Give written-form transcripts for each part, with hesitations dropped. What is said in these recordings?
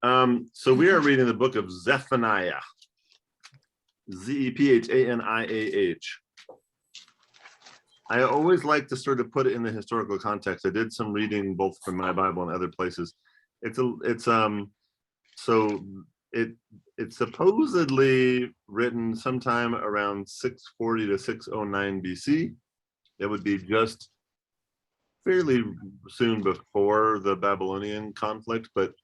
So we are reading the book of Zephaniah. Zephaniah. I always like to sort of put it in the historical context. I did some reading both from my Bible and other places. It's supposedly written sometime around 640 to 609 BC. That would be just fairly soon before the Babylonian conflict. But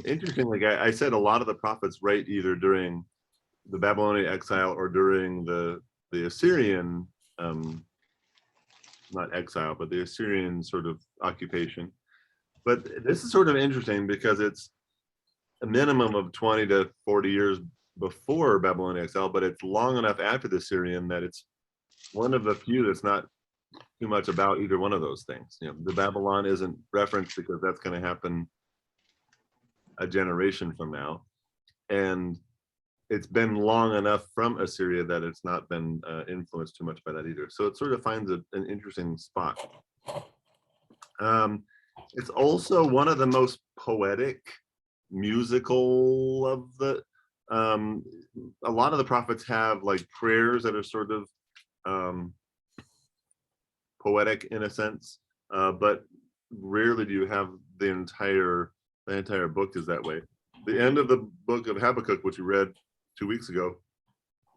interestingly, I said a lot of the prophets write either during the Babylonian exile or during the Assyrian, not exile, but the Assyrian sort of occupation. But this is sort of interesting because it's a minimum of 20 to 40 years before Babylonian exile, but it's long enough after the Assyrian that it's one of the few that's not too much about either one of those things. You know, the Babylon isn't referenced because that's going to happen a generation from now, and it's been long enough from Assyria that it's not been influenced too much by that either. So it sort of finds an interesting spot. It's also one of the most poetic, musical of the. A lot of the prophets have like prayers that are sort of poetic in a sense, but rarely do you have the entire book is that way. The end of the book of Habakkuk, which we read 2 weeks ago,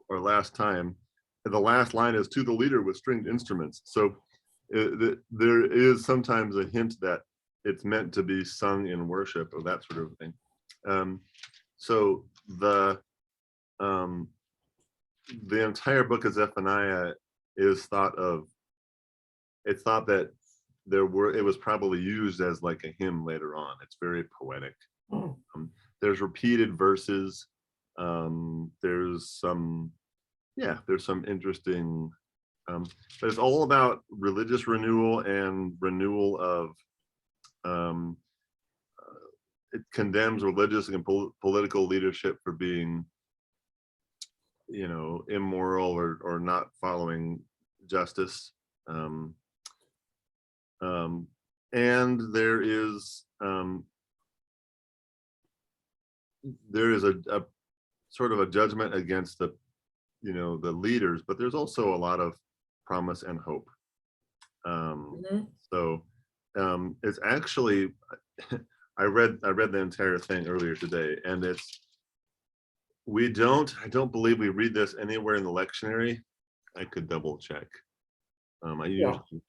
or last time, the last line is "to the leader with stringed instruments." So there is sometimes a hint that it's meant to be sung in worship or that sort of thing. So the entire book of Zephaniah is thought that it was probably used as like a hymn later on. It's very poetic. There's repeated verses. There's some interesting, but it's all about religious renewal and renewal of, it condemns religious and political leadership for being, immoral or not following justice. And there is a sort of a judgment against the leaders, but there's also a lot of promise and hope. So it's actually, I read the entire thing earlier today, and I don't believe we read this anywhere in the lectionary. I could double check. I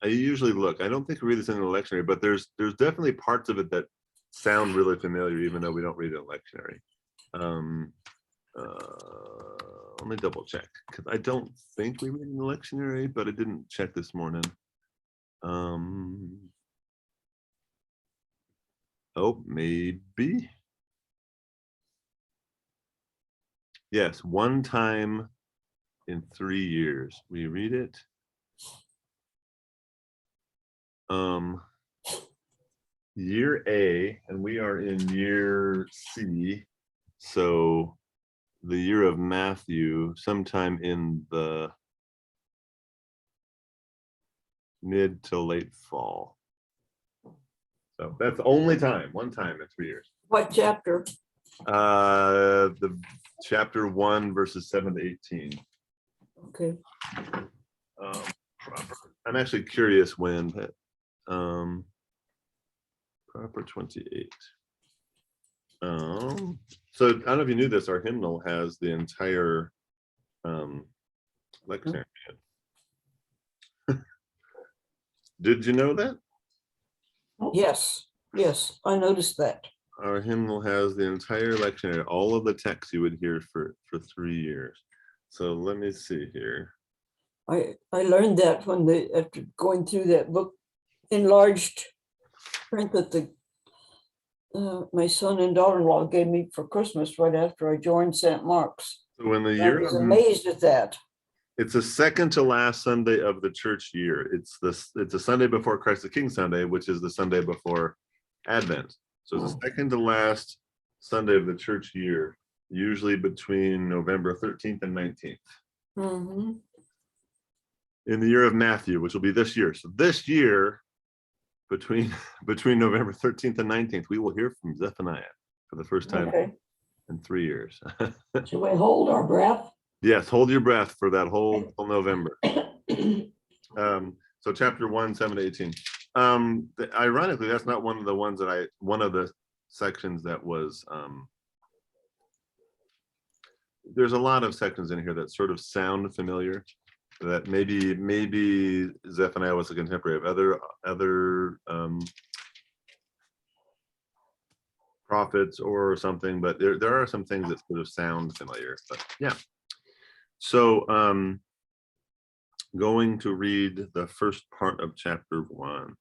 usually look. I don't think we read this in the lectionary, but there's definitely parts of it that sound really familiar, even though we don't read it in the lectionary. Let me double check, because I don't think we read it in the lectionary, but I didn't check this morning. Oh, maybe. Yes, one time in 3 years we read it. Year A, and we are in year C, so the year of Matthew, sometime in the mid to late fall. So that's the only time, one time in 3 years. What chapter? The chapter 1, verses 7 to 18. Okay. I'm actually curious when. Proper 28. So I don't know if you knew this, our hymnal has the entire lectionary. Did you know that? Yes, I noticed that. Our hymnal has the entire lectionary, all of the texts you would hear for 3 years. So let me see here. I learned that after going through that book, enlarged print that my son and daughter-in-law gave me for Christmas right after I joined St. Mark's. So when the I year was amazed at that. It's the second to last Sunday of the church year. It's a Sunday before Christ the King Sunday, which is the Sunday before Advent. So it's the second to last Sunday of the church year, usually between November 13th and 19th. Mm-hmm. In the year of Matthew, which will be this year. So this year, between November 13th and 19th, we will hear from Zephaniah, for the first time Okay. in 3 years. Should we hold our breath? Yes, hold your breath for that whole till November. So chapter 1, 7 to 18. Ironically, that's not one of the ones that one of the sections that was, there's a lot of sections in here that sort of sound familiar, that maybe Zephaniah was a contemporary of other prophets or something, but there are some things that sort of sound familiar, but yeah. So going to read the first part of chapter 1.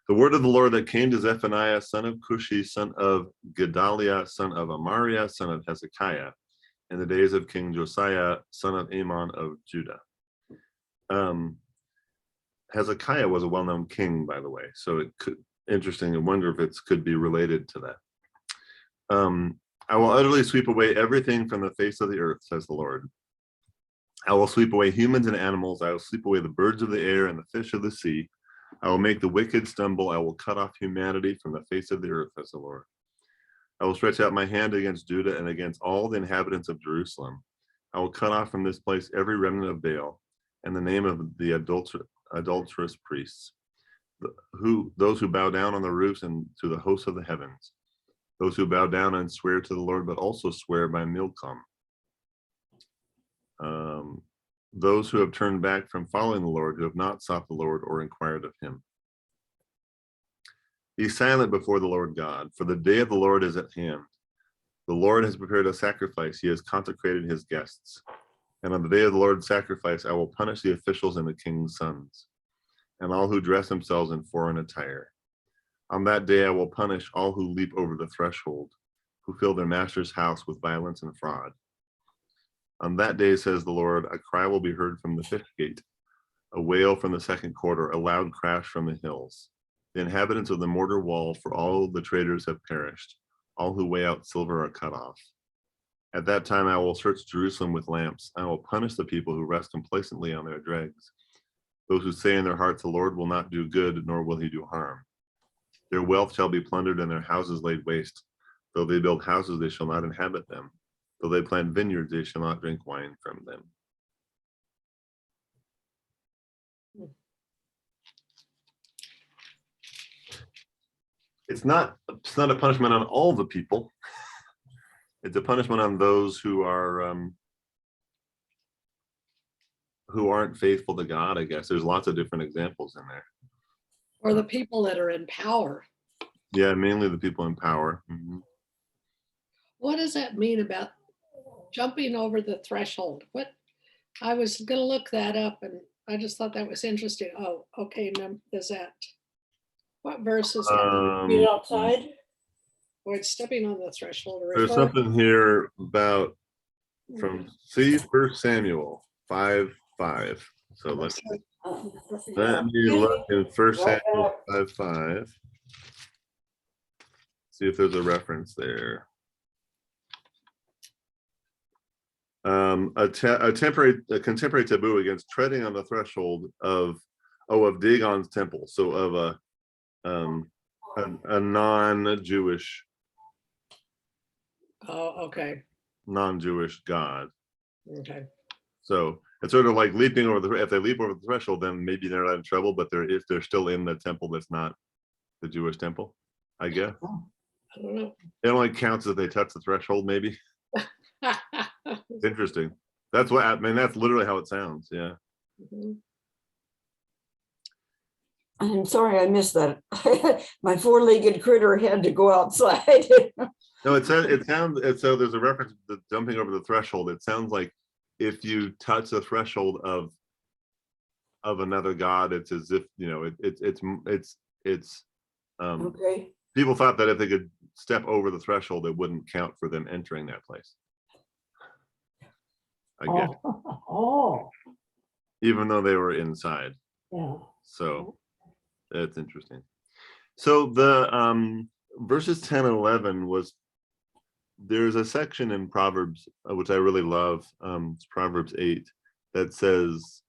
The word of the Lord that came to Zephaniah, son of Cushi, son of Gedaliah, son of Amariah, son of Hezekiah, in the days of King Josiah, son of Amon of Judah. Hezekiah was a well-known king, by the way, so it could interesting. I wonder if it could be related to that. I will utterly sweep away everything from the face of the earth, says the Lord. I will sweep away humans and animals. I will sweep away the birds of the air and the fish of the sea. I will make the wicked stumble. I will cut off humanity from the face of the earth, says the Lord. I will stretch out my hand against Judah and against all the inhabitants of Jerusalem. I will cut off from this place every remnant of Baal and the name of the adulterous priests, those who bow down on the roofs and to the hosts of the heavens, those who bow down and swear to the Lord, but also swear by Milcom. Those who have turned back from following the Lord, who have not sought the Lord or inquired of him. Be silent before the Lord God, for the day of the Lord is at hand. The Lord has prepared a sacrifice. He has consecrated his guests. And on the day of the Lord's sacrifice, I will punish the officials and the king's sons, and all who dress themselves in foreign attire. On that day, I will punish all who leap over the threshold, who fill their master's house with violence and fraud. On that day, says the Lord, a cry will be heard from the fifth gate, a wail from the second quarter, a loud crash from the hills. The inhabitants of the mortar wall, for all the traders have perished. All who weigh out silver are cut off. At that time, I will search Jerusalem with lamps. I will punish the people who rest complacently on their dregs. Those who say in their hearts, the Lord will not do good, nor will he do harm. Their wealth shall be plundered and their houses laid waste. Though they build houses, they shall not inhabit them. Though they plant vineyards, they shall not drink wine from them. It's not a punishment on all the people. It's a punishment on those who aren't faithful to God, I guess. There's lots of different examples in there. Or the people that are in power. Yeah, mainly the people in power. Mm-hmm. What does that mean about jumping over the threshold? What I was going to look that up, and I just thought that was interesting. Oh, okay. There's that. What verse is that? Get outside. Or it's stepping on the threshold. There's something here about from 1 Samuel 5:5. So let me look in 1 Samuel 5:5. See if there's a reference there. A contemporary taboo against treading on the threshold of Dagon's temple. So of a non-Jewish. Oh, okay. Non-Jewish god. Okay. So it's sort of like leaping over if they leap over the threshold, then maybe they're not in trouble, but if they're still in the temple that's not the Jewish temple, I guess. I don't know. It only counts if they touch the threshold, maybe. It's interesting. That's what I mean. That's literally how it sounds. Yeah. Mm-hmm. I'm sorry I missed that. My four-legged critter had to go outside. No, it sounds. So there's a reference to jumping over the threshold. It sounds like if you touch the threshold of another god, it's as if it's Okay. People thought that if they could step over the threshold, it wouldn't count for them entering that place. I guess. Oh. Even though they were inside. Yeah. So that's interesting. So the verses 10 and 11 there's a section in Proverbs which I really love. It's Proverbs 8 that says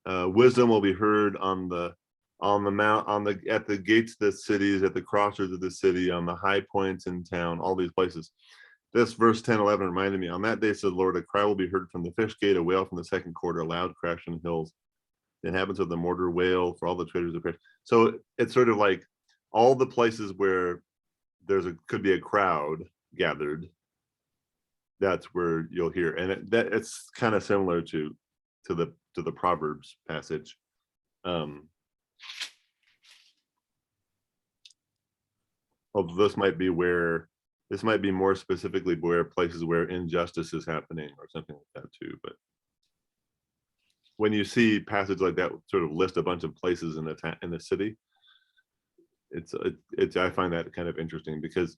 wisdom will be heard on the on the mount, at the gates of the cities, at the crossroads of the city, on the high points in town, all these places. This verse 10, 11 reminded me, on that day, said the Lord, a cry will be heard from the fish gate, a wail from the second quarter, a loud crash in the hills. The inhabitants of the mortar wail for all the traders of fish. So it's sort of like all the places where could be a crowd gathered. That's where you'll hear, and it's kind of similar to the Proverbs passage. Although this might be more specifically where places where injustice is happening or something like that too. But when you see passage like that sort of list a bunch of places in the city, it's I find that kind of interesting because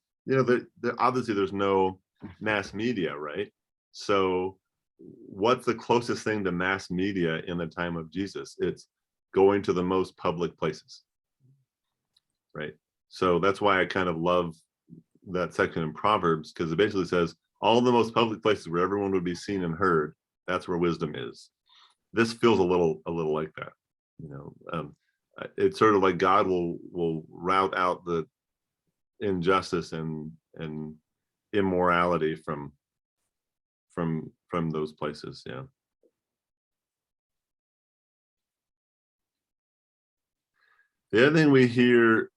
obviously there's no mass media, right? So what's the closest thing to mass media in the time of Jesus? It's going to the most public places, right? So that's why I kind of love that section in Proverbs, because it basically says all the most public places where everyone would be seen and heard, that's where wisdom is. This feels a little like that, it's sort of like God will rout out the injustice and immorality from those places. Yeah. The other thing we hear,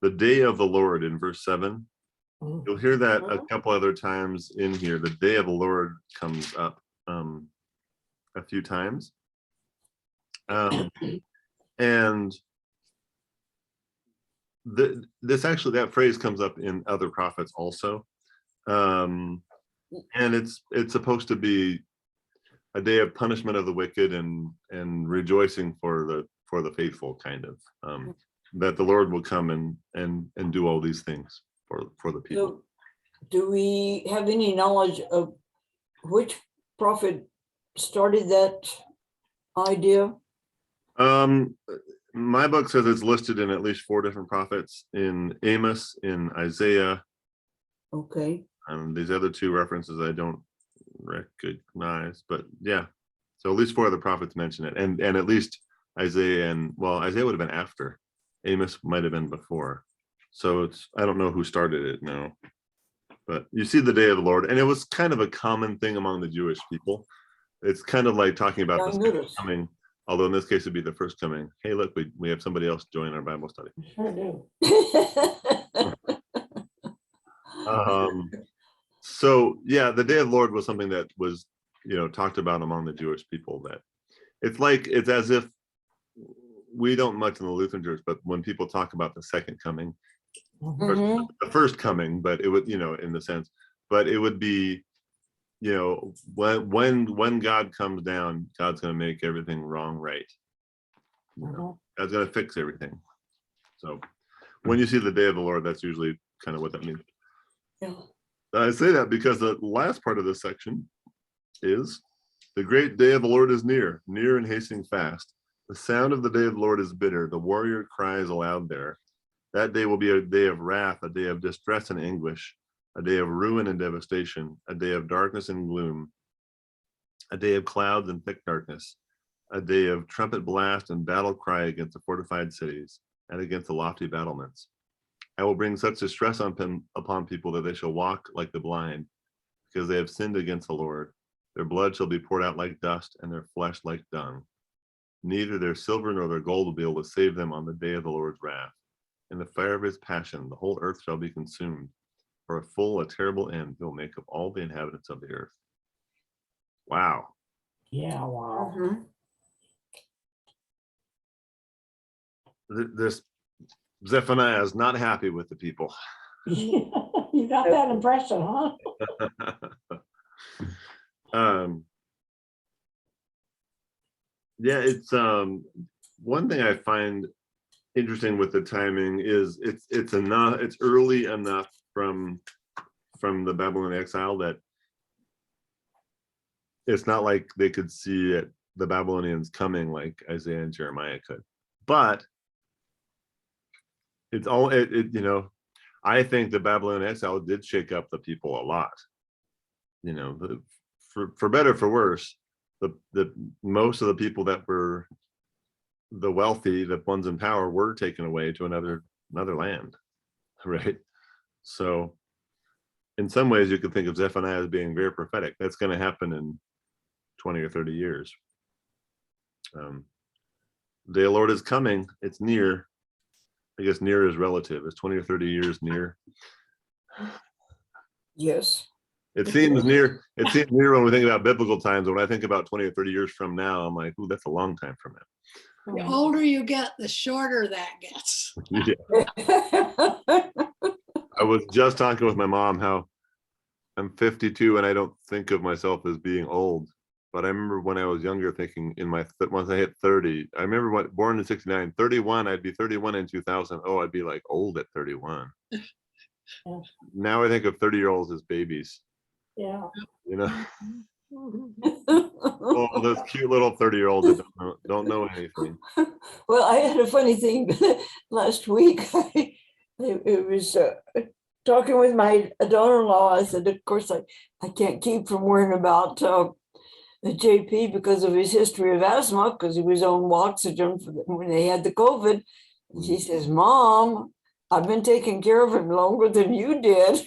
the day of the Lord in verse 7, you'll hear that a couple other times in here. The day of the Lord comes up a few times. And that phrase comes up in other prophets also. And it's supposed to be a day of punishment of the wicked and rejoicing for the faithful, kind of, that the Lord will come and do all these things for the people. So, do we have any knowledge of which prophet started that idea? My book says it's listed in at least 4 different prophets, in Amos, in Isaiah. Okay. And these other 2 references I don't recognize, but yeah. So at least 4 other prophets mention it, and at least Isaiah Isaiah would have been after. Amos might have been before. So I don't know who started it now. But you see the day of the Lord, and it was kind of a common thing among the Jewish people. It's kind of like talking about the second coming, although in this case it'd be the first coming. Hey, look, we have somebody else join our Bible study. Sure do. So yeah, the day of the Lord was something that was talked about among the Jewish people. That it's as if we don't much in the Lutheran Church, but when people talk about the second coming, the first coming, but it would in the sense, but it would be when God comes down, God's going to make everything wrong right. God's going to fix everything. So when you see the day of the Lord, that's usually kind of what that means. Yeah. I say that because the last part of this section is the great day of the Lord is near and hastening fast. The sound of the day of the Lord is bitter. The warrior cries aloud there. That day will be a day of wrath, a day of distress and anguish, a day of ruin and devastation, a day of darkness and gloom, a day of clouds and thick darkness, a day of trumpet blast and battle cry against the fortified cities and against the lofty battlements. I will bring such distress upon people that they shall walk like the blind, because they have sinned against the Lord. Their blood shall be poured out like dust, and their flesh like dung. Neither their silver nor their gold will be able to save them on the day of the Lord's wrath. In the fire of his passion, the whole earth shall be consumed. For a terrible end he'll make of all the inhabitants of the earth. Wow. Yeah, wow. This Zephaniah is not happy with the people. You got that impression, huh? Yeah, it's one thing I find interesting with the timing is it's early enough from the Babylonian exile that it's not like they could see the Babylonians coming like Isaiah and Jeremiah could, but it's all I think the Babylonian exile did shake up the people a lot. For better for worse, the most of the people that were the wealthy, the ones in power, were taken away to another land, right? So in some ways you could think of Zephaniah as being very prophetic. That's going to happen in 20 or 30 years. The day of the Lord is coming. It's near. I guess near is relative. Is 20 or 30 years near? Yes. It seems near. It seems near when we think about biblical times. When I think about 20 or 30 years from now, I'm like, ooh, that's a long time from now. The older you get, the shorter that gets. Yeah. I was just talking with my mom how I'm 52 and I don't think of myself as being old. But I remember when I was younger thinking once I hit 30, I remember born in 69, 31, I'd be 31 in 2000. Oh, I'd be like old at 31. Yeah. Now I think of 30-year-olds as babies, Yeah. you know? Oh, those cute little 30-year-olds that don't know anything. Well, I had a funny thing last week. It was talking with my daughter-in-law. I said, of course, I can't keep from worrying about the JP because of his history of asthma, because he was on oxygen when they had the COVID. And she says, Mom, I've been taking care of him longer than you did.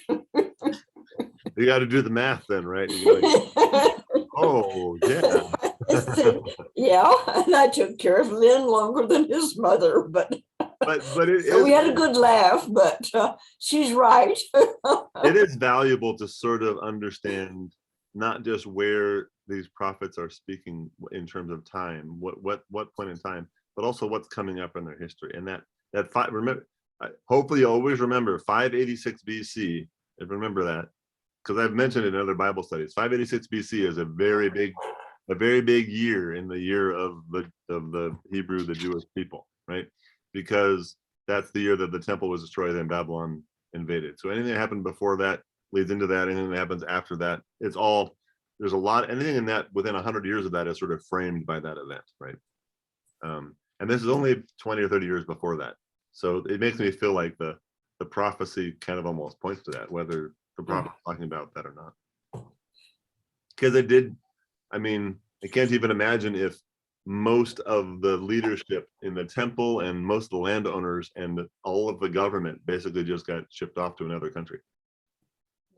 You got to do the math then, right? You gotta, oh, yeah. I said, yeah, and I took care of Lynn longer than his mother, but it so is, we had a good laugh, but she's right. it is valuable to sort of understand not just where these prophets are speaking in terms of time, what point in time, but also what's coming up in their history. And remember, hopefully you always remember 586 BC, and remember that, because I've mentioned it in other Bible studies. 586 BC is a very big year in the year of the Hebrew, the Jewish people, right? Because that's the year that the temple was destroyed and Babylon invaded. So anything that happened before that leads into that. Anything that happens after that, it's all, there's a lot, anything in that within 100 years of that is sort of framed by that event, right? And this is only 20 or 30 years before that. So it makes me feel like the prophecy kind of almost points to that, whether the prophet is talking about that or not. Because it did, I mean, I can't even imagine if most of the leadership in the temple and most of the landowners and all of the government basically just got shipped off to another country.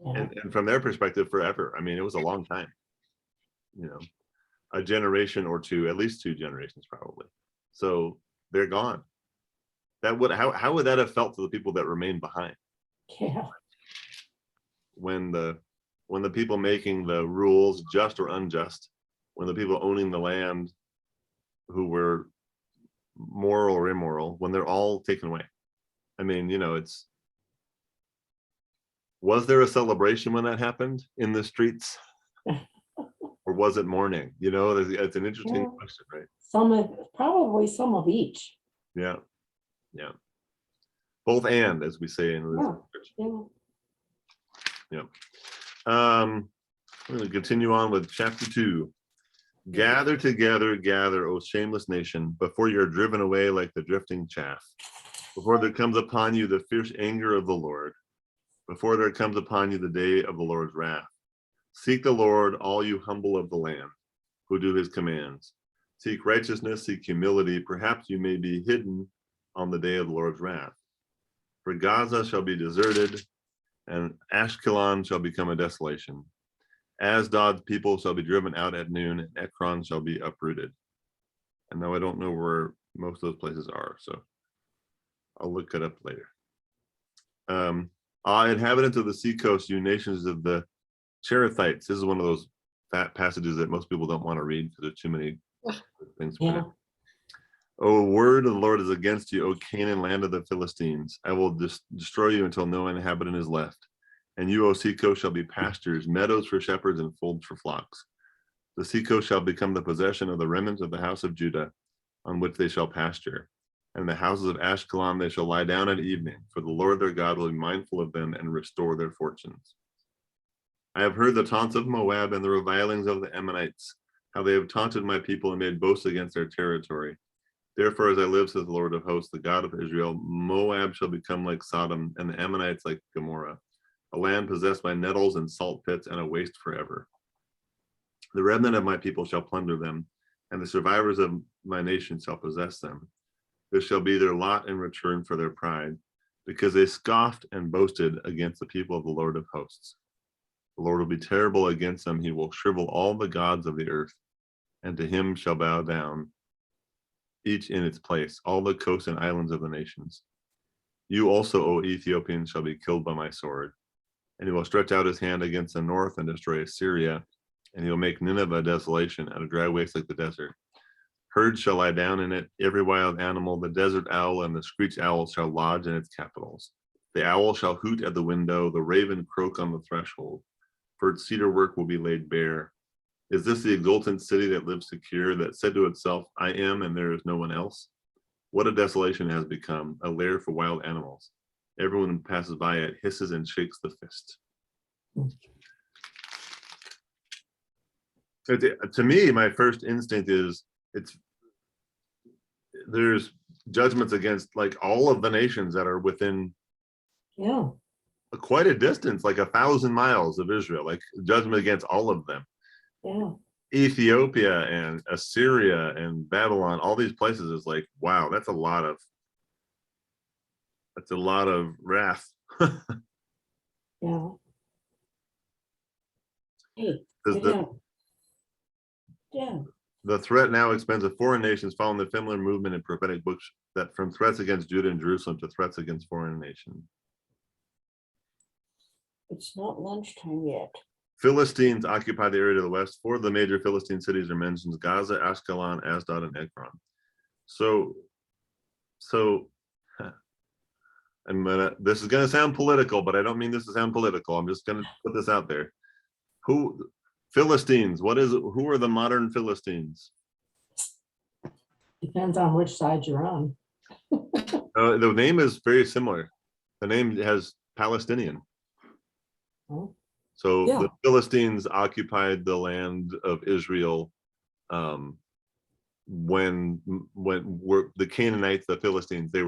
Yeah. And from their perspective, forever. I mean, it was a long time, you know, a generation or two, at least 2 generations probably. So they're gone. How would that have felt to the people that remained behind? Yeah. When the people making the rules, just or unjust, when the people owning the land, who were moral or immoral, when they're all taken away. I mean, you know, was there a celebration when that happened in the streets? Or was it mourning? You know, it's an interesting question, right? Probably some of each. Yeah. Yeah. Both and, as we say in the Yeah. Yeah. I'm going to continue on with chapter 2. Gather together, gather, O shameless nation, before you're driven away like the drifting chaff, before there comes upon you the fierce anger of the Lord, before there comes upon you the day of the Lord's wrath. Seek the Lord, all you humble of the land, who do his commands. Seek righteousness, seek humility, perhaps you may be hidden on the day of the Lord's wrath. For Gaza shall be deserted, and Ashkelon shall become a desolation. Asdod's people shall be driven out at noon, and Ekron shall be uprooted. And now I don't know where most of those places are, so I'll look it up later. Inhabitants of the seacoast, you nations of the Cherethites. This is one of those passages that most people don't want to read because there's too many things. Yeah. O word of the Lord is against you, O Canaan, land of the Philistines. I will destroy you until no inhabitant is left. And you, O seacoast, shall be pastures, meadows for shepherds, and folds for flocks. The seacoast shall become the possession of the remnants of the house of Judah, on which they shall pasture. And the houses of Ashkelon they shall lie down at evening, for the Lord their God will be mindful of them and restore their fortunes. I have heard the taunts of Moab and the revilings of the Ammonites, how they have taunted my people and made boasts against their territory. Therefore, as I live, says the Lord of hosts, the God of Israel, Moab shall become like Sodom, and the Ammonites like Gomorrah, a land possessed by nettles and salt pits, and a waste forever. The remnant of my people shall plunder them, and the survivors of my nation shall possess them. This shall be their lot in return for their pride, because they scoffed and boasted against the people of the Lord of hosts. The Lord will be terrible against them. He will shrivel all the gods of the earth, and to him shall bow down, each in its place, all the coasts and islands of the nations. You also, O Ethiopians, shall be killed by my sword. And he will stretch out his hand against the north and destroy Assyria, and he will make Nineveh a desolation and a dry waste like the desert. Herds shall lie down in it, every wild animal, the desert owl and the screech owl shall lodge in its capitals. The owl shall hoot at the window, the raven croak on the threshold, for its cedar work will be laid bare. Is this the exultant city that lives secure, that said to itself, I am and there is no one else? What a desolation has become, a lair for wild animals. Everyone who passes by it hisses and shakes the fist. So to me, my first instinct is there's judgments against like all of the nations that are within Yeah, quite a distance, like 1,000 miles of Israel, like judgment against all of them. yeah, Ethiopia and Assyria and Babylon, all these places is like, wow, that's a lot of wrath. yeah. Hey, Does sit the, down. Yeah, the threat now expands to foreign nations, following the similar movement in prophetic books that from threats against Judah and Jerusalem to threats against foreign nations. It's not lunchtime yet. Philistines occupy the area to the west. Four of the major Philistine cities are mentioned: Gaza, Ashkelon, Asdod, and Ekron. So this is going to sound political, but I don't mean this to sound political. I'm just going to put this out there. Philistines, who are the modern Philistines? depends on which side you're on. The name is very similar. The name has Palestinian. Oh, So Yeah. the Philistines occupied the land of Israel when were the Canaanites, the Philistines, it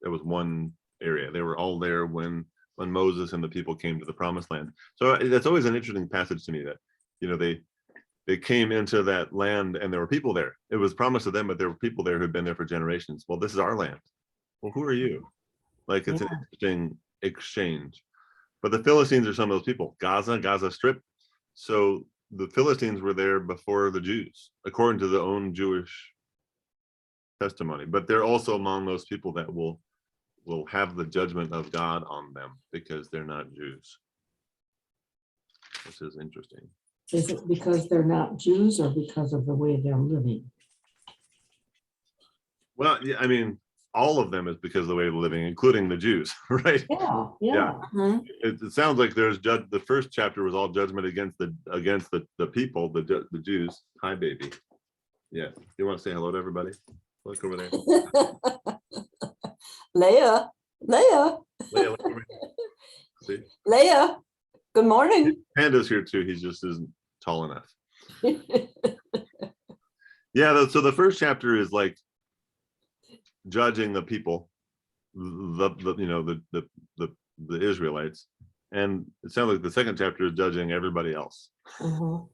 was one area. They were all there when Moses and the people came to the promised land. So that's always an interesting passage to me that, they came into that land and there were people there. It was promised to them, but there were people there who'd been there for generations. Well, this is our land. Well, who are you? Like, it's an Yeah. interesting exchange. But the Philistines are some of those people. Gaza Strip. So the Philistines were there before the Jews, according to their own Jewish testimony. But they're also among those people that will have the judgment of God on them because they're not Jews. This is interesting. is it because they're not Jews or because of the way they're living? Well, yeah, I mean, all of them is because of the way of living, including the Jews, right? Yeah, Yeah. yeah. Mhm. It sounds like the first chapter was all judgment against the people, the Jews. Hi, baby. Yeah. You want to say hello to everybody? Look over there. Leah, Leah, look over here. See? Leah, good morning. Panda's here too. He just isn't tall enough. Yeah. So the first chapter is like judging the people, the Israelites, and it sounds like the second chapter is judging everybody else. Mhm.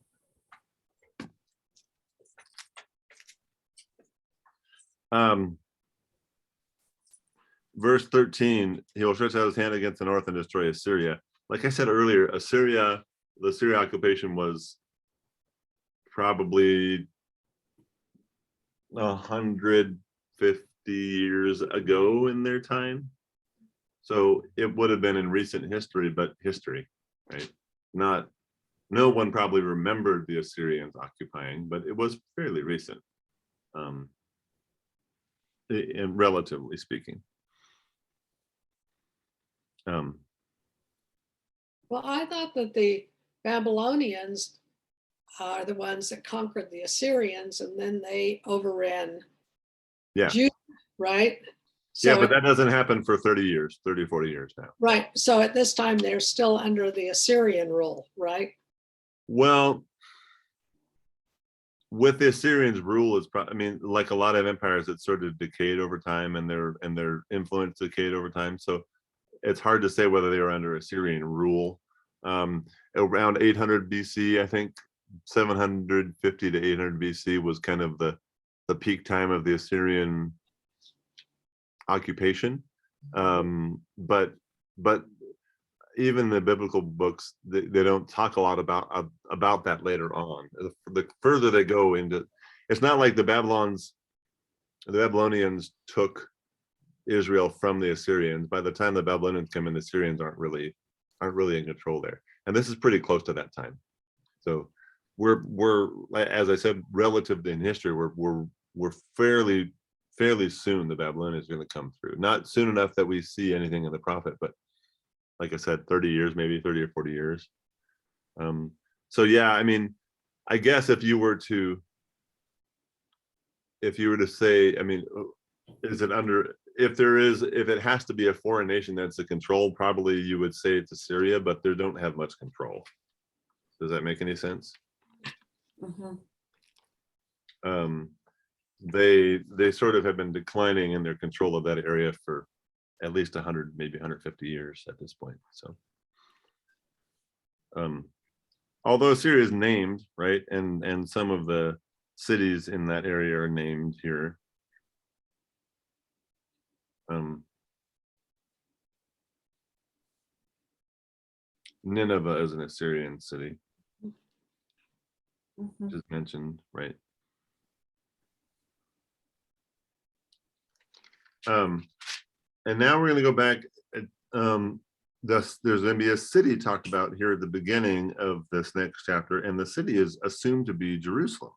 Verse 13, he will stretch out his hand against the north and destroy Assyria. Like I said earlier, the Syria occupation was probably 150 years ago in their time. So it would have been in recent history, but history, right? No one probably remembered the Assyrians occupying, but it was fairly recent, and relatively speaking. Well, I thought that the Babylonians are the ones that conquered the Assyrians and then they overran Yeah. Judah, right? Yeah, So but that doesn't happen for 30 or 40 years now. right. So at this time, they're still under the Assyrian rule, right? Well, with the Assyrians' rule is, I mean, like a lot of empires, it sort of decayed over time, and their influence decayed over time. So it's hard to say whether they were under Assyrian rule. Around 800 BC, I think 750 to 800 BC was kind of the peak time of the Assyrian occupation. But even the biblical books, they don't talk a lot about that later on. The further they go into, it's not like the Babylonians took Israel from the Assyrians. By the time the Babylonians come in, the Assyrians aren't really in control there. And this is pretty close to that time. So we're as I said, relative in history, we're fairly soon the Babylonians are going to come through. Not soon enough that we see anything in the prophet, but like I said, 30 years, maybe 30 or 40 years. So yeah, I mean, I guess if you were to say, I mean, is it under, if it has to be a foreign nation that's a control, probably you would say it's Assyria, but they don't have much control. Does that make any sense? They sort of have been declining in their control of that area for at least 100, maybe 150 years at this point. So, although Assyria is named, right, and some of the cities in that area are named here. Nineveh is an Assyrian city, which is mentioned, right? And now we're going to go back. There's going to be a city talked about here at the beginning of this next chapter, and the city is assumed to be Jerusalem.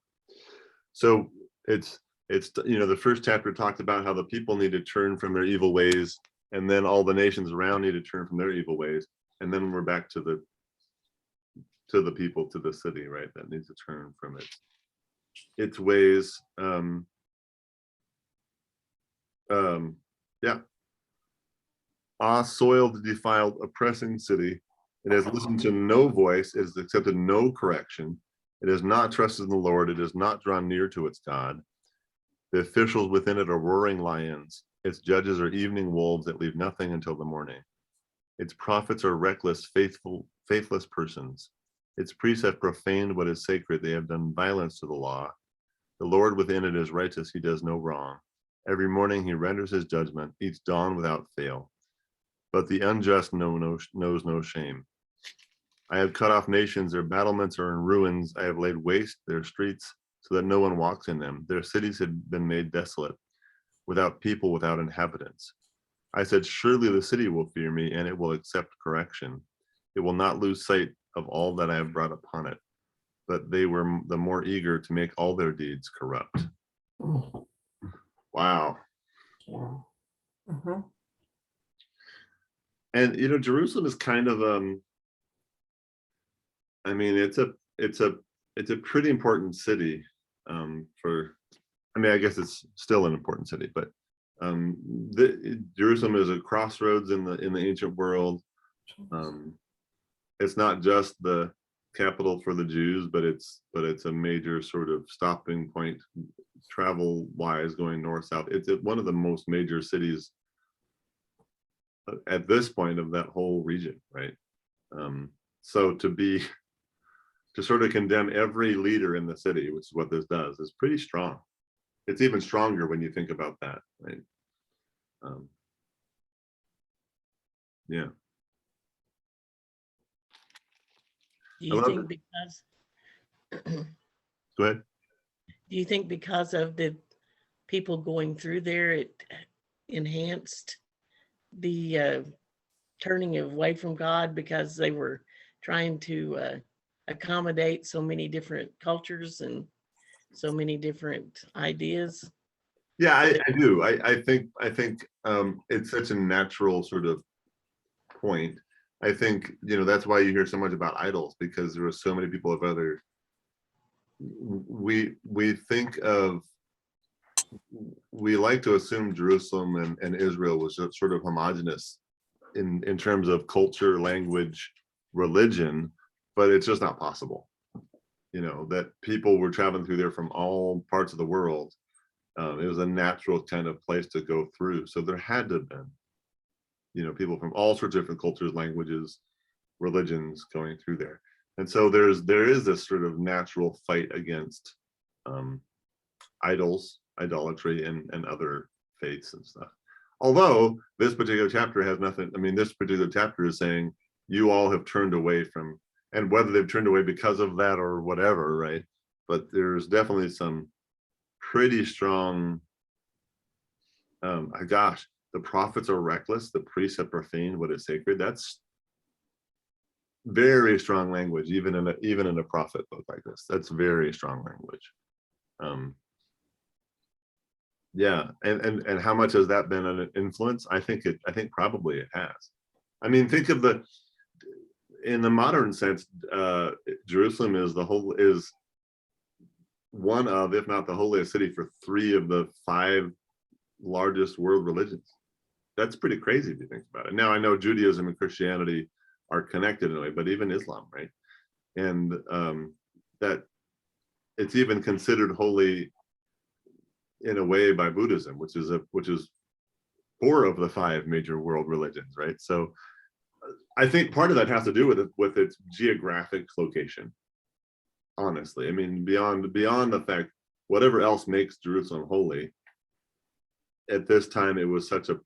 So it's the first chapter talked about how the people need to turn from their evil ways, and then all the nations around need to turn from their evil ways, and then we're back to the people, to the city, right, that needs to turn from its ways. Yeah. Soiled, defiled, oppressing city. It has listened to no voice. It has accepted no correction. It has not trusted in the Lord. It has not drawn near to its God. The officials within it are roaring lions. Its judges are evening wolves that leave nothing until the morning. Its prophets are reckless, faithless persons. Its priests have profaned what is sacred. They have done violence to the law. The Lord within it is righteous. He does no wrong. Every morning he renders his judgment, each dawn without fail. But the unjust knows no shame. I have cut off nations, their battlements are in ruins. I have laid waste their streets so that no one walks in them. Their cities had been made desolate, without people, without inhabitants. I said, surely the city will fear me, and it will accept correction. It will not lose sight of all that I have brought upon it. But they were the more eager to make all their deeds corrupt. Wow. And Jerusalem is kind of I mean, it's a pretty important city I guess it's still an important city, but Jerusalem is a crossroads in the ancient world. It's not just the capital for the Jews, but it's a major sort of stopping point travel wise, going north south. It's one of the most major cities at this point of that whole region, right? So to sort of condemn every leader in the city, which is what this does, is pretty strong. It's even stronger when you think about that, right? Yeah. Do you think Go ahead. Do you think because of the people going through there, it enhanced the turning away from God because they were trying to accommodate so many different cultures and so many different ideas? Yeah, I do. I think it's such a natural sort of point. I think that's why you hear so much about idols, because there were so many people of other. We like to assume Jerusalem and Israel was sort of homogenous in terms of culture, language, religion, but it's just not possible. That people were traveling through there from all parts of the world. It was a natural kind of place to go through. So there had to have been, people from all sorts of different cultures, languages, religions going through there. And so there is this sort of natural fight against idols, idolatry, and other faiths and stuff. Although this particular chapter has nothing, I mean, this particular chapter is saying you all have turned away from, and whether they've turned away because of that or whatever, right? But there's definitely some pretty strong, gosh, the prophets are reckless, the priests have profaned what is sacred. That's very strong language, even in a prophet book like this. That's very strong language. Yeah, and how much has that been an influence? I think probably it has. I mean, think of in the modern sense, Jerusalem is one of, if not the holiest city for 3 of the 5 largest world religions. That's pretty crazy if you think about it. Now I know Judaism and Christianity are connected in a way, but even Islam, right? And that it's even considered holy in a way by Buddhism, which is 4 of the 5 major world religions, right? So I think part of that has to do with its geographic location. Honestly, I mean, beyond the fact, whatever else makes Jerusalem holy, at this time it was such a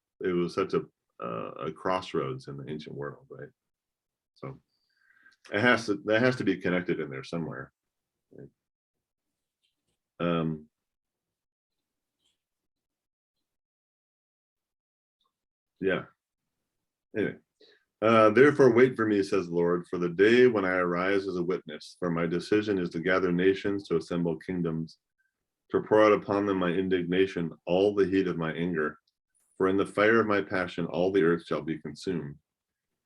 crossroads in the ancient world, right? So that has to be connected in there somewhere. Right? Yeah. Anyway, therefore wait for me, says the Lord, for the day when I arise as a witness, for my decision is to gather nations, to assemble kingdoms, to pour out upon them my indignation, all the heat of my anger. For in the fire of my passion, all the earth shall be consumed.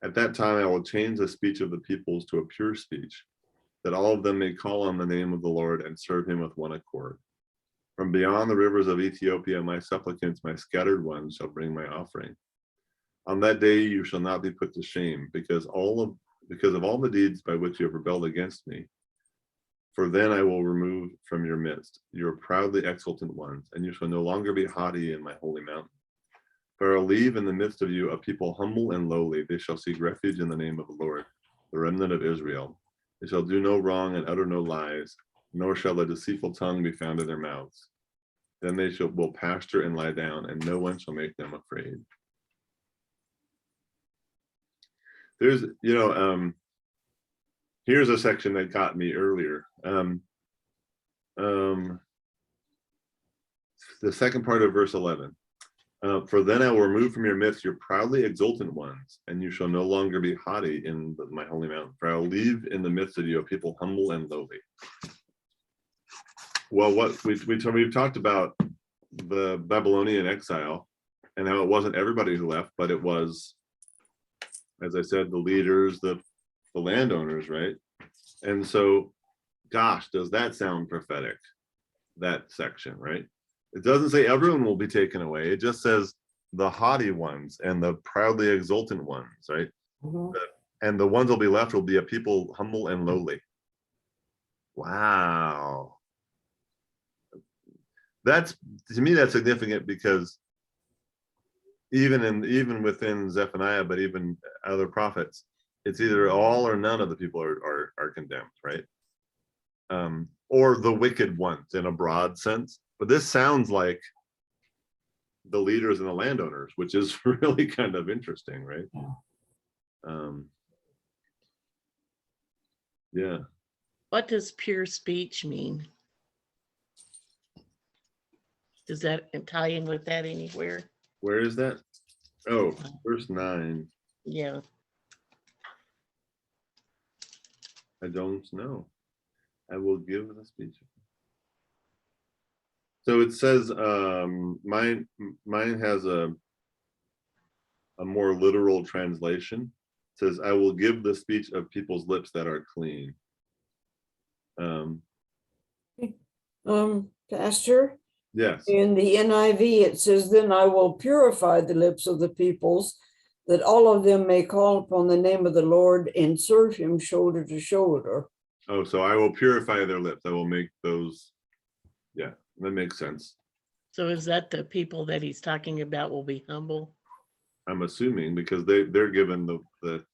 At that time, I will change the speech of the peoples to a pure speech, that all of them may call on the name of the Lord and serve him with one accord. From beyond the rivers of Ethiopia, my supplicants, my scattered ones, shall bring my offering. On that day, you shall not be put to shame, because of all the deeds by which you have rebelled against me. For then I will remove from your midst your proudly exultant ones, and you shall no longer be haughty in my holy mountain. For I will leave in the midst of you a people humble and lowly. They shall seek refuge in the name of the Lord, the remnant of Israel. They shall do no wrong and utter no lies, nor shall a deceitful tongue be found in their mouths. Then they will pasture and lie down, and no one shall make them afraid. There's, here's a section that got me earlier. The second part of verse 11. For then I will remove from your midst your proudly exultant ones, and you shall no longer be haughty in my holy mountain. For I will leave in the midst of you a people humble and lowly. Well, what we've talked about the Babylonian exile and how it wasn't everybody who left, but it was, as I said, the leaders, the landowners, right? And so, gosh, does that sound prophetic? That section, right? It doesn't say everyone will be taken away. It just says the haughty ones and the proudly exultant ones, right? Mhm. And the ones will be left will be a people humble and lowly. Wow. To me, that's significant because even within Zephaniah, but even other prophets, it's either all or none of the people are condemned, right? Or the wicked ones in a broad sense. But this sounds like the leaders and the landowners, which is really kind of interesting, right? Yeah. What does pure speech mean? Does that tie in with that anywhere? Where is that? Oh, verse 9. Yeah. I don't know. I will give the speech. So it says, mine has a more literal translation. It says, I will give the speech of people's lips that are clean. Pastor, Yes. in the NIV, it says, then I will purify the lips of the peoples, that all of them may call upon the name of the Lord and serve him shoulder to shoulder. Oh, so I will purify their lips. I will make those. Yeah, that makes sense. So is that the people that he's talking about will be humble? I'm assuming because they're given the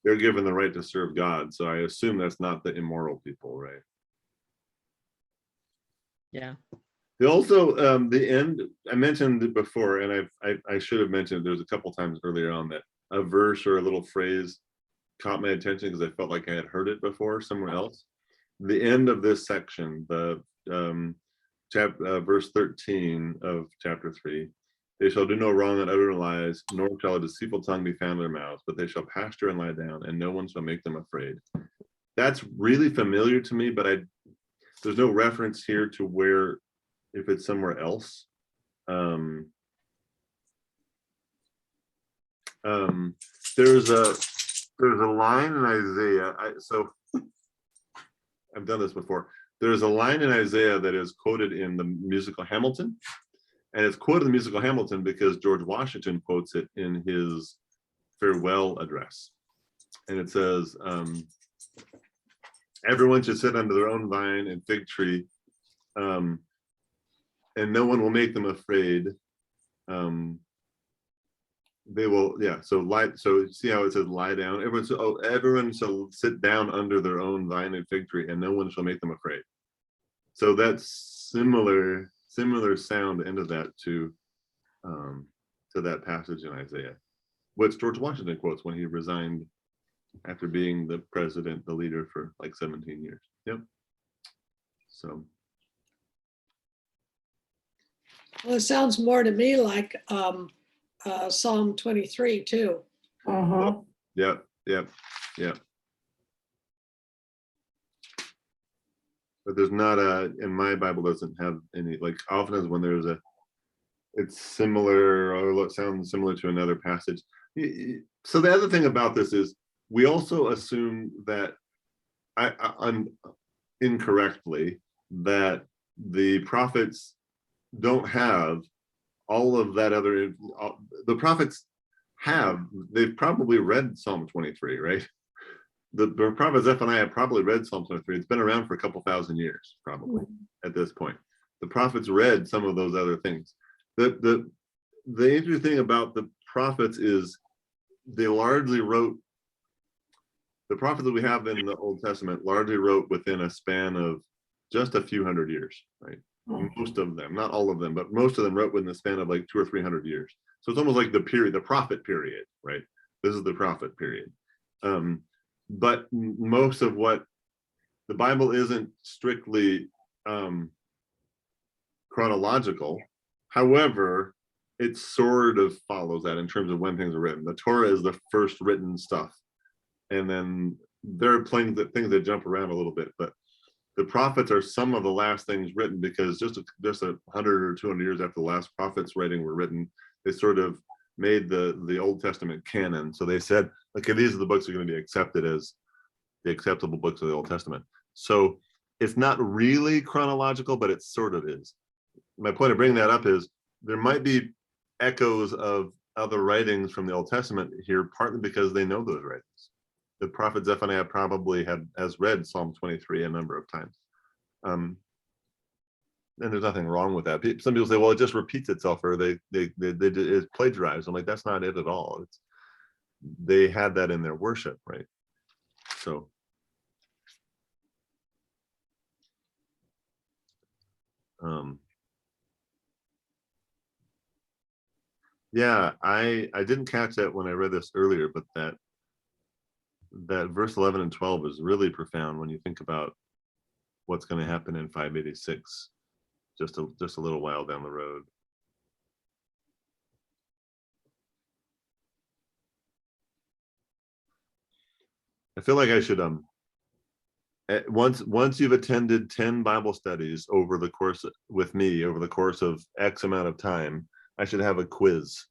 they're given the right to serve God. So I assume that's not the immoral people, right? Yeah. They also, the end, I mentioned it before, and I should have mentioned, there's a couple times earlier on that a verse or a little phrase caught my attention because I felt like I had heard it before somewhere else. The end of this section, the verse 13 of chapter 3, they shall do no wrong and utter lies, nor shall a deceitful tongue be found in their mouths, but they shall pasture and lie down, and no one shall make them afraid. That's really familiar to me, but there's no reference here to where, if it's somewhere else. There's a line in Isaiah. So I've done this before. There's a line in Isaiah that is quoted in the musical Hamilton. And it's quoted in the musical Hamilton because George Washington quotes it in his farewell address. And it says, everyone should sit under their own vine and fig tree, and no one will make them afraid. They will, yeah. So see how it says lie down. Everyone shall sit down under their own vine and fig tree, and no one shall make them afraid. So that's similar sound into that to that passage in Isaiah, which George Washington quotes when he resigned after being the president, the leader for like 17 years. Yep. So. Well, it sounds more to me like Psalm 23 too. Uh-huh. Yep. But there's not in my Bible doesn't have any, like often when there's it's similar or it sounds similar to another passage. So the other thing about this is we also assume that I'm incorrectly that the prophets don't have all of that other, the prophets they've probably read Psalm 23, right? The prophet Zephaniah probably read Psalm 23. It's been around for a couple thousand years, probably at this point. The prophets read some of those other things. The interesting thing about the prophets is they largely wrote, the prophets that we have in the Old Testament largely wrote within a span of just a few hundred years, right? Most of them, not all of them, but most of them wrote within the span of like 200 or 300 years. So it's almost like the prophet period, right? This is the prophet period. But most of what the Bible isn't strictly chronological. However, it sort of follows that in terms of when things are written. The Torah is the first written stuff. And then there are things that jump around a little bit, but the prophets are some of the last things written because just 100 or 200 years after the last prophets writing were written, they sort of made the Old Testament canon. So they said, okay, these are the books that are going to be accepted as the acceptable books of the Old Testament. So it's not really chronological, but it sort of is. My point of bringing that up is there might be echoes of other writings from the Old Testament here, partly because they know those writings. The prophet Zephaniah probably has read Psalm 23 a number of times. And there's nothing wrong with that. Some people say, well, it just repeats itself, or it plagiarized. I'm like, that's not it at all. They had that in their worship, right? So. Yeah, I didn't catch that when I read this earlier, but that verse 11 and 12 is really profound when you think about what's going to happen in 586, just a little while down the road. I feel like I should once you've attended 10 Bible studies with me over the course of X amount of time, I should have a quiz.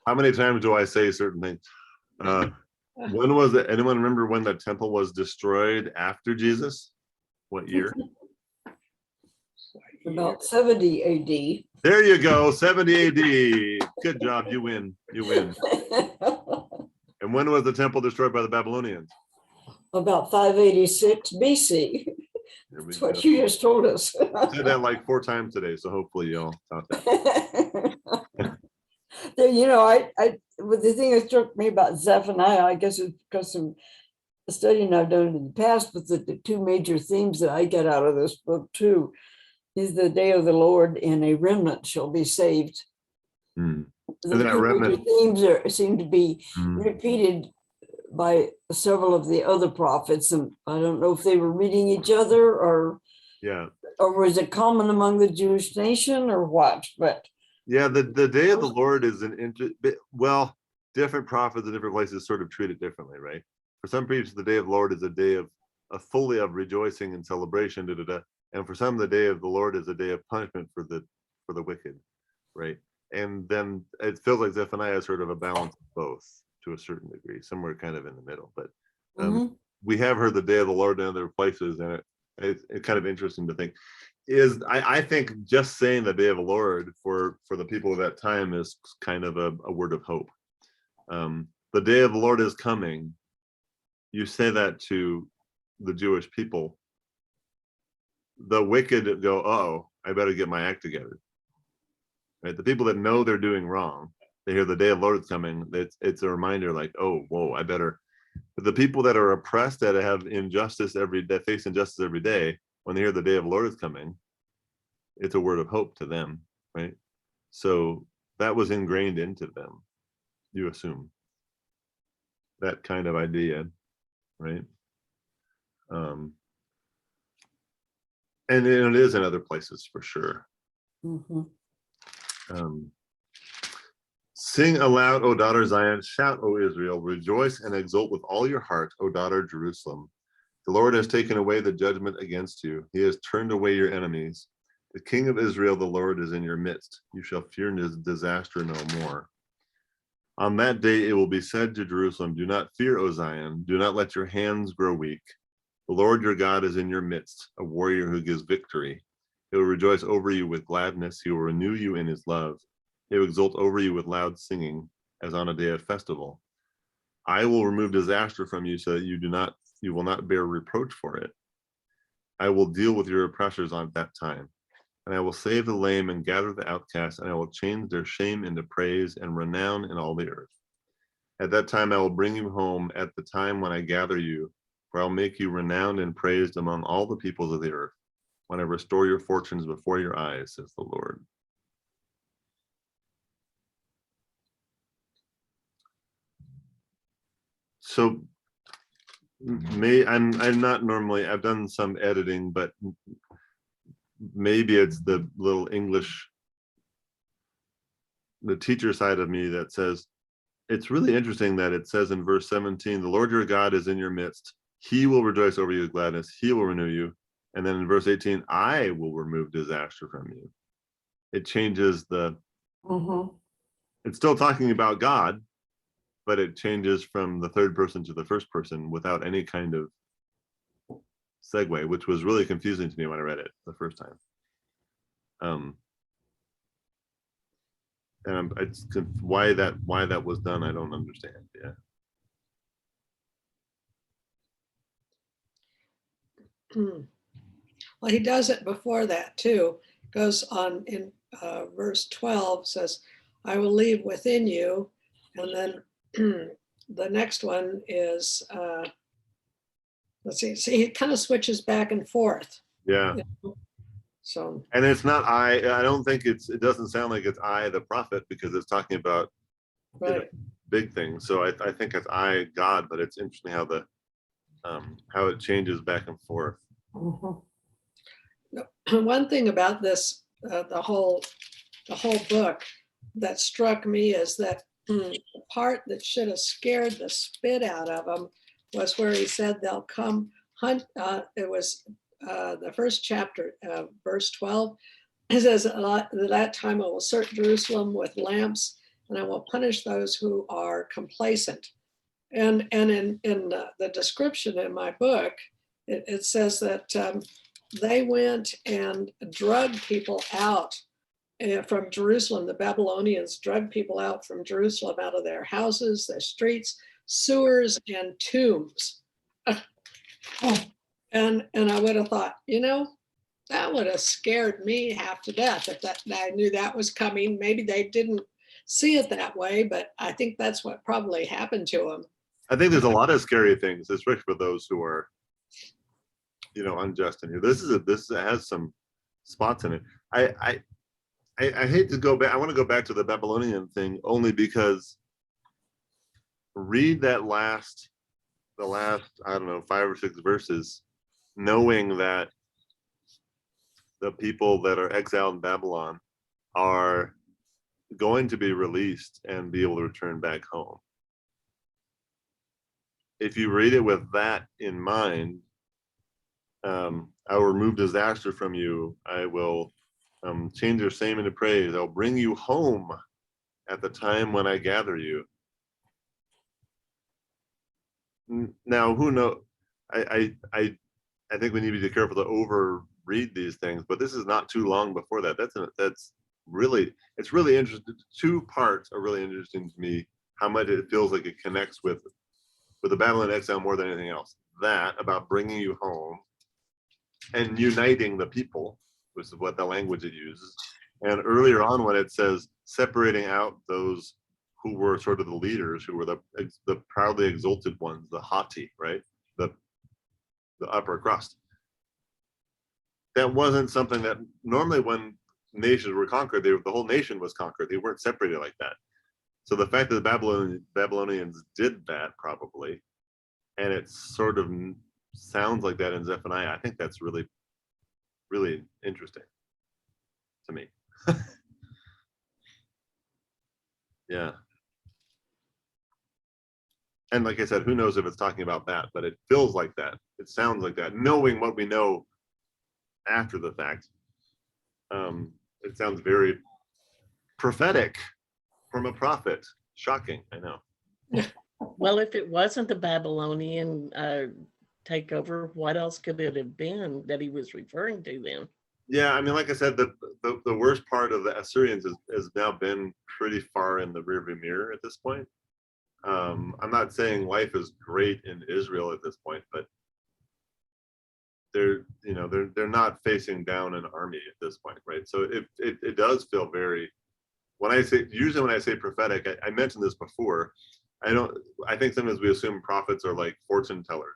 How many times do I say certain things? When was it? Anyone remember when the temple was destroyed after Jesus? What year? About 70 AD. There you go, 70 AD. Good job, you win. You win. And when was the temple destroyed by the Babylonians? About 586 BC. That's what you just told us. I said that like 4 times today, so hopefully y'all thought that. You know, but the thing that struck me about Zephaniah, I guess it's because of the studying I've done in the past, but the two major themes that I get out of this book too is the day of the Lord and a remnant shall be saved. Hmm. The And that two major remnant, themes seem to be Hmm. repeated by several of the other prophets, and I don't know if they were reading each other or yeah. was it common among the Jewish nation or what? But Yeah, the day of the Lord is well, different prophets in different places sort of treat it differently, right? For some people, the day of the Lord is a day of fully of rejoicing and celebration, and for some, the day of the Lord is a day of punishment for the wicked, right? And then it feels like Zephaniah is sort of a balance of both to a certain degree, somewhere kind of in the middle. But we have heard the day of the Lord in other places, and it's kind of interesting to think. I think just saying the day of the Lord for the people of that time is kind of a word of hope. The day of the Lord is coming. You say that to the Jewish people. The wicked go, oh, I better get my act together. Right? The people that know they're doing wrong, they hear the day of the Lord is coming. It's a reminder like, oh, whoa, I better. But the people that are oppressed, that have injustice that face injustice every day, when they hear the day of the Lord is coming, it's a word of hope to them, right? So that was ingrained into them, you assume, that kind of idea, right? And it is in other places for sure. Sing aloud, O daughter Zion, shout, O Israel, rejoice and exult with all your heart, O daughter Jerusalem. The Lord has taken away the judgment against you. He has turned away your enemies. The King of Israel, the Lord, is in your midst. You shall fear disaster no more. On that day it will be said to Jerusalem, do not fear, O Zion. Do not let your hands grow weak. The Lord your God is in your midst, a warrior who gives victory. He will rejoice over you with gladness. He will renew you in his love. He will exult over you with loud singing, as on a day of festival. I will remove disaster from you so that you will not bear reproach for it. I will deal with your oppressors on that time. And I will save the lame and gather the outcasts, and I will change their shame into praise and renown in all the earth. At that time I will bring you home at the time when I gather you, for I will make you renowned and praised among all the peoples of the earth, when I restore your fortunes before your eyes, says the Lord. So I'm not normally, I've done some editing, but maybe it's the little English, the teacher side of me that says, it's really interesting that it says in verse 17, the Lord your God is in your midst. He will rejoice over you with gladness. He will renew you. And then in verse 18, I will remove disaster from you. It changes it's still talking about God, but it changes from the third person to the first person without any kind of segue, which was really confusing to me when I read it the first time. And it's why that was done, I don't understand. Well, he does it before that too. Goes on in verse 12, says, I will leave within you. And then the next one is, let's see, he kind of switches back and forth. Yeah. So, and it's not I don't think it doesn't sound like it's I, the prophet, because it's talking about right. big things. So I think it's I, God, but it's interesting how it changes back and forth. One thing about this, the whole book that struck me is that the part that should have scared the spit out of them was where he said they'll come hunt. It was the first chapter, verse 12. It says, at that time I will search Jerusalem with lamps, and I will punish those who are complacent. And in the description in my book, it says that they went and drugged people out from Jerusalem. The Babylonians drugged people out from Jerusalem, out of their houses, their streets, sewers, and tombs. And I would have thought, that would have scared me half to death if I knew that was coming. Maybe they didn't see it that way, but I think that's what probably happened to him. I think there's a lot of scary things, especially for those who are, unjust in here. This has some spots in it. I hate to go back. I want to go back to the Babylonian thing only because read the last, I don't know, 5 or 6 verses, knowing that the people that are exiled in Babylon are going to be released and be able to return back home. If you read it with that in mind, I will remove disaster from you. I will change your shame into praise. I'll bring you home at the time when I gather you. Now, who knows? I think we need to be careful to overread these things, but this is not too long before that. It's really interesting. 2 parts are really interesting to me. How much it feels like it connects with the Babylon exile more than anything else. That about bringing you home and uniting the people, which is what the language it uses. And earlier on, when it says separating out those who were sort of the leaders, who were the proudly exalted ones, the haughty, right? The upper crust. That wasn't something that normally when nations were conquered, the whole nation was conquered. They weren't separated like that. So the fact that the Babylonians did that probably, and it sort of sounds like that in Zephaniah, I think that's really, really interesting to me. Yeah. And like I said, who knows if it's talking about that, but it feels like that. It sounds like that. Knowing what we know after the fact, it sounds very prophetic from a prophet. Shocking, I know. Well, if it wasn't the Babylonian takeover, what else could it have been that he was referring to then? Yeah, I mean, like I said, the worst part of the Assyrians has now been pretty far in the rearview mirror at this point. I'm not saying life is great in Israel at this point, but they're not facing down an army at this point, right? So it does feel very, usually when I say prophetic, I mentioned this before. I think sometimes we assume prophets are like fortune tellers,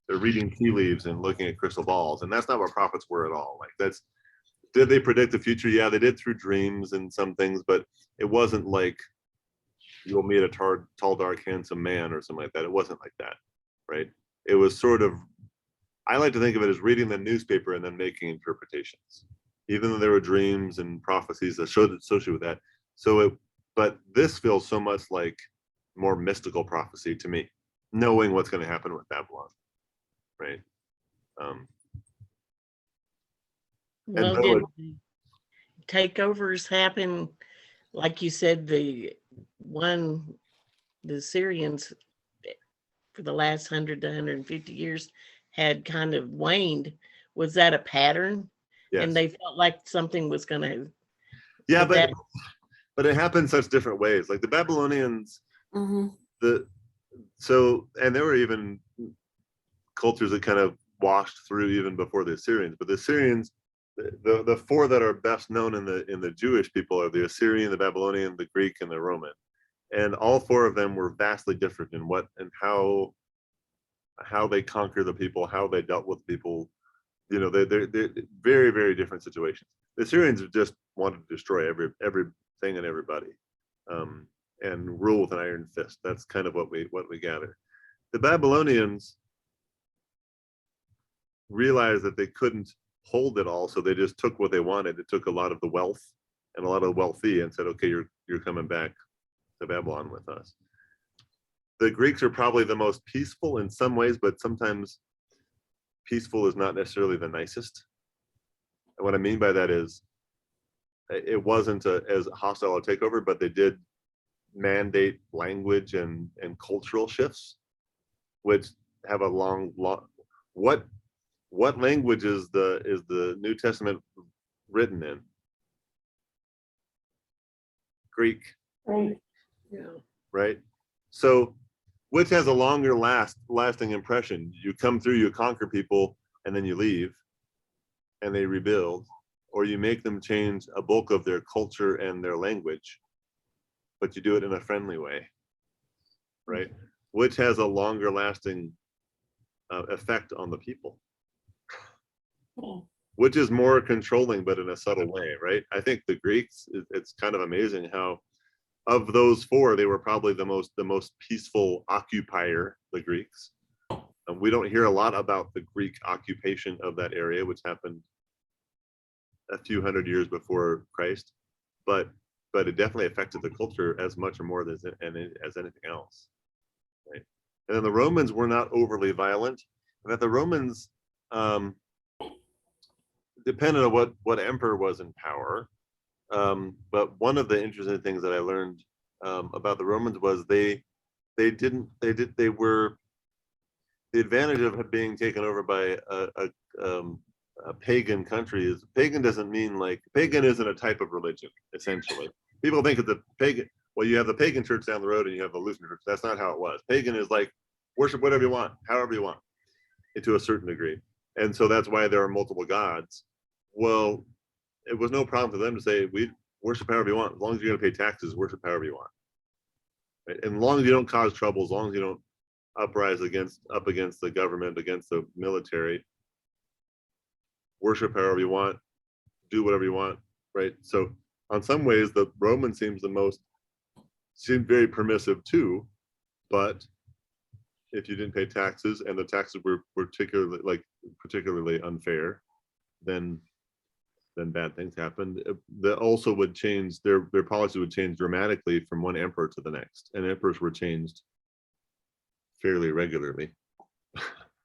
they're reading tea leaves and looking at crystal balls, and that's not what prophets were at all. Like did they predict the future? Yeah, they did through dreams and some things, but it wasn't like you'll meet a tall, dark, handsome man or something like that. It wasn't like that, right? It was sort of, I like to think of it as reading the newspaper and then making interpretations, even though there were dreams and prophecies that showed associated with that. But this feels so much like more mystical prophecy to me, knowing what's going to happen with Babylon, right? Well, did takeovers happen, like you said, the Syrians for the last 100 to 150 years had kind of waned. Was that a pattern? Yes. And they felt like something was going to. Yeah, but it happened such different ways. Like the Babylonians, Mhm. and there were even cultures that kind of washed through even before the Assyrians. But the Assyrians, the 4 that are best known in the Jewish people are the Assyrian, the Babylonian, the Greek, and the Roman. And all 4 of them were vastly different in what and how they conquer the people, how they dealt with people. They're very, very different situations. The Assyrians just wanted to destroy everything and everybody, and rule with an iron fist. That's kind of what we gather. The Babylonians realized that they couldn't hold it all, so they just took what they wanted. It took a lot of the wealth and a lot of the wealthy and said, okay, you're coming back to Babylon with us. The Greeks are probably the most peaceful in some ways, but sometimes peaceful is not necessarily the nicest. And what I mean by that is it wasn't as hostile a takeover, but they did mandate language and cultural shifts, which have a long what language is the New Testament written in? Greek. Right. Yeah. Right? So which has a longer lasting impression? You come through, you conquer people, and then you leave and they rebuild, or you make them change a bulk of their culture and their language, but you do it in a friendly way, right? Which has a longer lasting effect on the people, which is more controlling, but in a subtle way, right? I think the Greeks, it's kind of amazing how of those four, they were probably the most peaceful occupier, the Greeks. We don't hear a lot about the Greek occupation of that area, which happened a few hundred years before Christ, but it definitely affected the culture as much or more as anything else, right? And then the Romans were not overly violent, and that the Romans, depended on what emperor was in power, but one of the interesting things that I learned about the Romans was the advantage of being taken over by a pagan country is pagan doesn't mean like pagan isn't a type of religion. Essentially, people think of the pagan. Well, you have the pagan church down the road and you have the Lutheran church. That's not how it was. Pagan is like worship whatever you want, however you want, to a certain degree, and so that's why there are multiple gods. Well, it was no problem for them to say we worship however you want, as long as you're going to pay taxes, worship however you want, right? And as long as you don't cause trouble, as long as you don't uprise up against the government, against the military, worship however you want, do whatever you want, right? So on some ways the Roman seemed very permissive too, but if you didn't pay taxes and the taxes were particularly unfair, then bad things happened. That also would change their policy would change dramatically from one emperor to the next, and emperors were changed fairly regularly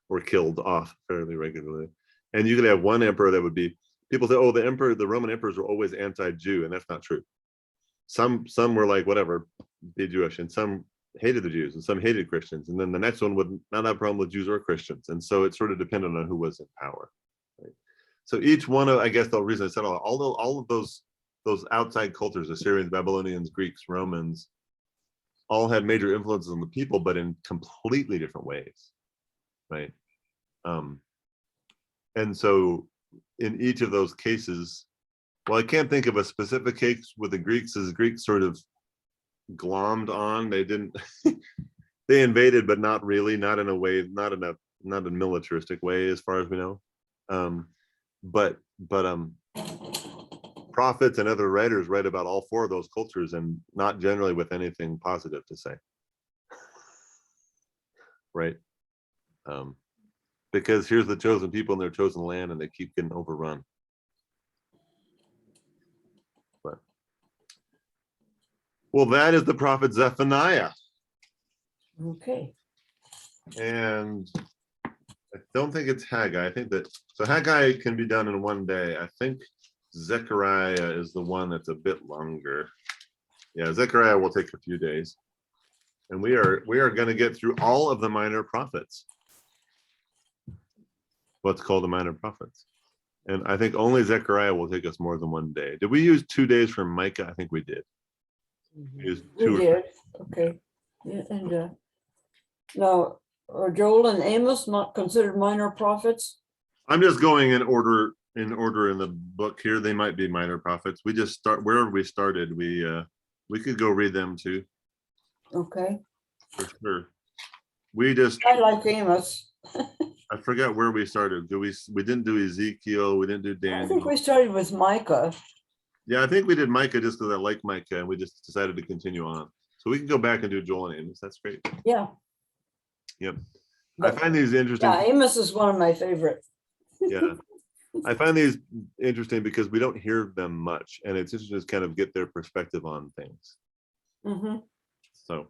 or killed off fairly regularly. And you could have one emperor that would be, people say, oh, the Roman emperors were always anti-Jew, and that's not true. Some were like, whatever, be Jewish, and some hated the Jews, and some hated Christians, and then the next one would not have a problem with Jews or Christians, and so it sort of depended on who was in power. Right? So each one of, I guess the reason I said all of those outside cultures, Assyrians, Babylonians, Greeks, Romans, all had major influences on the people, but in completely different ways, right? And so in each of those cases, well, I can't think of a specific case with the Greeks, as the Greeks sort of glommed on. They didn't, they invaded, but not really, not in a way, not in a militaristic way, as far as we know. But prophets and other writers write about all four of those cultures, and not generally with anything positive to say, right? Because here's the chosen people in their chosen land, and they keep getting overrun. But well, that is the prophet Zephaniah, Okay. and I don't think it's Haggai. I think that so Haggai can be done in one day. I think Zechariah is the one that's a bit longer. Yeah, Zechariah will take a few days, and we are going to get through all of the minor prophets. What's called the minor prophets, and I think only Zechariah will take us more than one day. Did we use 2 days for Micah? I think we did. We used We two. did. Okay. Yeah, and now are Joel and Amos not considered minor prophets? I'm just going in order in the book here. They might be minor prophets. We just start wherever we started. We could go read them too, Okay. for sure. We just, I like Amos. I forgot where we started. We didn't do Ezekiel. We didn't do I think Daniel. we started with Micah. Yeah, I think we did Micah just because I like Micah, and we just decided to continue on. So we can go back and do Joel and Amos. That's great. Yeah. Yep. I But find these interesting. yeah, Amos is one of my favorites. Yeah. I find these interesting because we don't hear them much, and it's interesting to kind of get their perspective on things. Mm-hmm. So